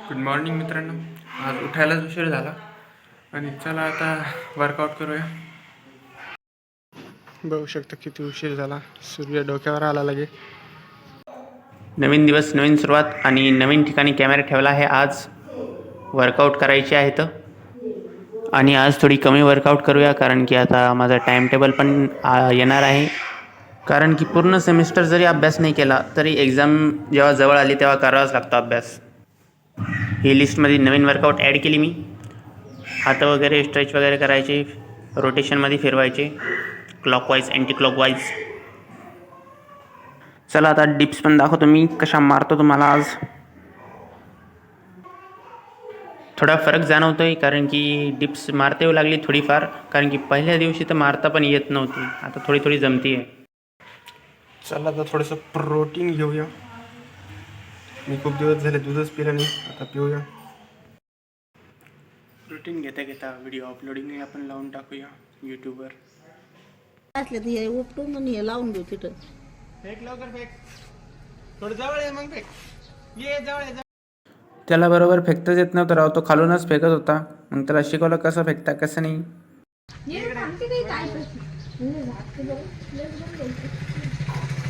Good morning मित्रांनो. आज उठायलाच उशीर झाला आणि चला आता वर्कआउट करूया. बघू शकता किती उशीर झाला. सूर्य डोक्यावर आला लगे. नवीन दिवस, नवीन सुरुवात आणि नवीन ठिकाणी कॅमेरा ठेवला आहे. आज वर्कआउट करायचे आहेत आणि आज थोडी कमी वर्कआउट करूया, कारण की आता माझा टाईम टेबल पण येणार आहे. कारण की पूर्ण सेमिस्टर जरी अभ्यास नाही केला तरी एक्झाम जेव्हा जवळ आली तेव्हा करावाच लागतो अभ्यास. ही लिस्टमध्ये नवीन वर्कआउट ॲड केली मी. हात वगैरे स्ट्रेच वगैरे करायचे, रोटेशनमध्ये फिरवायचे, क्लॉकवाईज अँटी क्लॉकवाईज. चला आता डिप्स पण दाखवतो मी कशा मारतो तुम्हाला. आज थोडा फरक जाणवतो आहे, कारण की डिप्स मारता येऊ लागली थोडीफार, कारण की पहिल्या दिवशी तर मारता पण येत नव्हती. आता थोडी थोडी जमती आहे. चला आता थोडंसं प्रोटीन घेऊया. मी खूप दिवस झाले दूधच पिलं नाही, आता पिऊया. प्रोटीन घेता घेता व्हिडिओ अपलोडिंग आपण लावून टाकूया यूट्यूबवर. असले तर हे उपटून आणि हे लावून घेऊ तिथं. फेक लवकर फेक. थोडं जवळ आहे मग फेक. ये जवळ आहे. त्याला बरोबर फेकताच येत नव्हतं राव. तो खालूनच फेकत होता. मग त्याला शिकवलं कसं फेकता कसं नाही.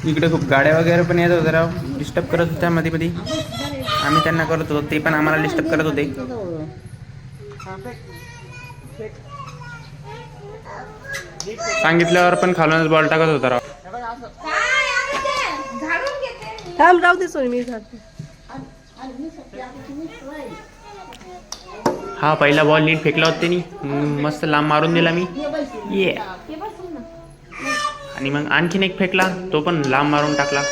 इकडे खूप गाड्या वगैरे पण येत होत्या राव, डिस्टर्ब करत होत्या मध्ये मध्ये. आम्ही त्यांना करत होतो, ते पण आम्हाला डिस्टर्ब करत होते. सांगितल्यावर पण खालूनच बॉल टाकत होता राव. थांब राहू दे सोनी, मी झाडते. हा पहिला बॉल नीट फेकला होता त्यांनी, मस्त लांब मारून दिला मी. ये आणि मग आणखीन एक फेकला, तो पण लांब मारून टाकला.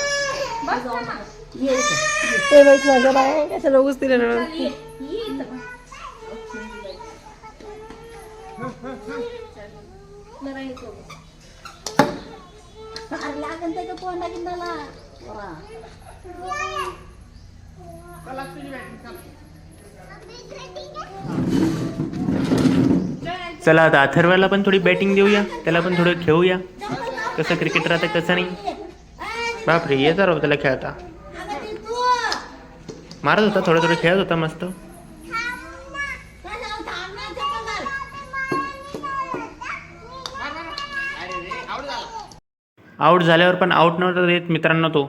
चला आता अथर्वला पण थोडी बॅटिंग देऊया, त्याला पण थोडं खेळूया. कसं क्रिकेट राहतं कसं नाही. बापरे, येता राहू त्याला खेळता. मारत होता, थोडं थोडं खेळत होता मस्त. आऊट झाल्यावर पण आऊट नव्हता देत मित्रांनो तो.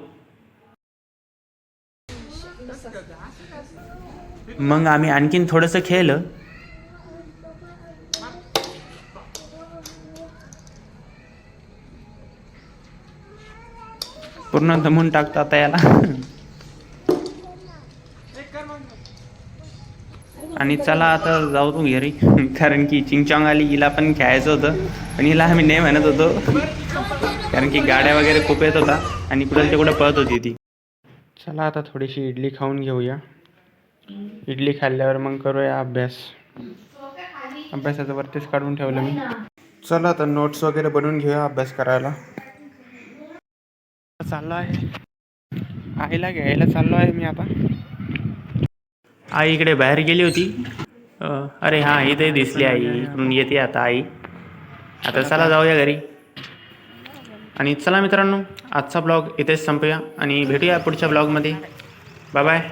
मग आम्ही आणखीन थोडंसं खेळलं. पूर्ण दमून टाकता आता याला. आणि चला आता जाऊ तू घरी, कारण की चिंगचॉंग आली. हिला पण खेळायचं होतं पण हिला आम्ही नाही म्हणत होतो, कारण की गाड्या वगैरे खूप येत होता आणि कुठं ते कुठं पळत होती ती. चला आता थोडीशी इडली खाऊन घेऊया. इडली खाल्ल्यावर मग करूया अभ्यास. अभ्यासाचं वरतीच काढून ठेवलं मी. चला आता नोट्स वगैरे बनवून घेऊया अभ्यास करायला. चाललो आहे आईला घ्यायला, चाललो आहे मी आता. आई इकडे बाहेर गेली होती. अरे हां, इथे दिसली आई. इकडून येते आता आई. आता चला जाऊया घरी. आणि चला मित्रांनो, आजचा ब्लॉग इथेच संपूया आणि भेटूया पुढच्या ब्लॉगमध्ये. Bye bye.